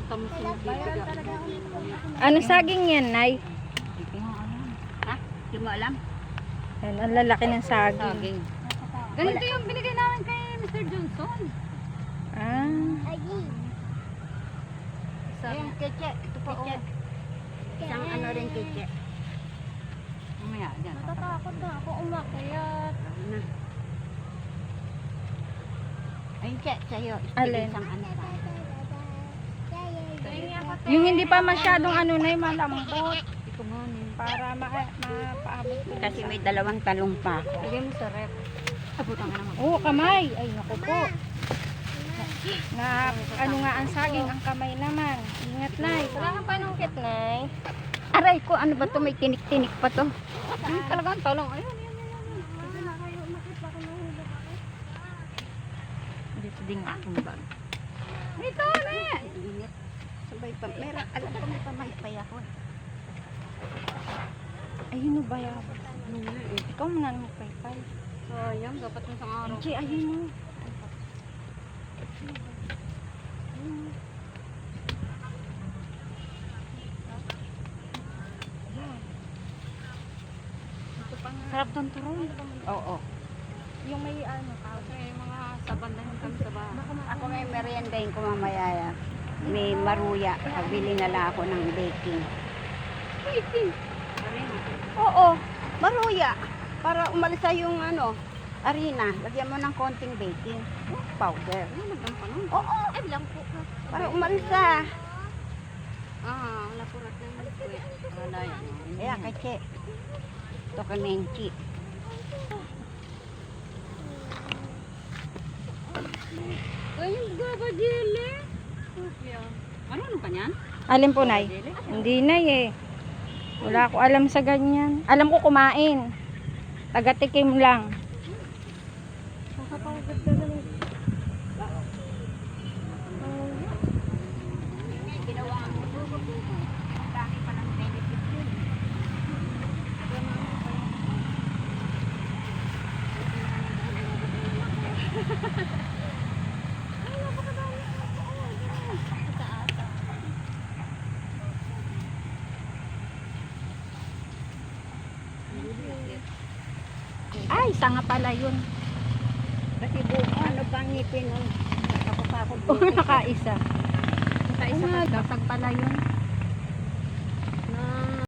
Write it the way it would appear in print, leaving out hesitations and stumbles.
matamis yung bibiga. Ano saging yan, Nay? Hindi ko nga alam. Ha? Hindi mo alam? Yan, ang lalaki ng saging. Saging. Ganito yung binigay namin kay Mr. Johnson. Ah. Ayan, keche. Ito pa, keche. Isang ano rin keche. Mamaya, dyan. Natatakot na ako umakyat. Na. Ayun, che, sa'yo. Alin? Isang ano pa. Yung hindi pa masyadong ano, Nay, malambot. Ito nga ni. Para mapaabot ko. Kasi may dalawang talong pa. Lagay mo sa rep. Abutan ka naman. Oo, kamay. Ay, naku po. Na, ano nga ang saging, ang kamay naman. Ingat, Nay. Wala kang panungkit, Nay. Aray ko, ano ba to? May tinik-tinik pa to. Ay, talagang talong. Ayun, ayun, ayun. Dito din nga akong bag. Ito na! Init. Sabay pa. Meron, alam ko may pamaypay ako. Ayun mo ba yan? Ikaw muna naman paypay. Sayang, dapat yung isang araw. Angie, ayun mo. Sarap doon turon. Oo. Yung may ano, Kasi mga sabandahin kami sa bahay. Ako may meriendahin ko mamaya. May maruya. Pagbili na lang ako ng baking. Baking? Oo. Maruya. Para umalis sa yung ano, harina. Lagyan mo ng konting baking powder. Oo. Ay, lang po. Para umalis sa. Wala po rat na wala yan. Kaya kache. Ito ka menchi. Ay, yung gaba jelly. Ano pa niyan? alin po, Nay? Hindi, Nay, eh. Wala ko alam sa ganyan. Alam ko kumain. Taga-tikim lang. Ay, sanga pala yun. Kasi buong ano bang ngipin nun? Ako pa ako. Oo, nakaisa. Nakaisa pa. Dasag pala yun.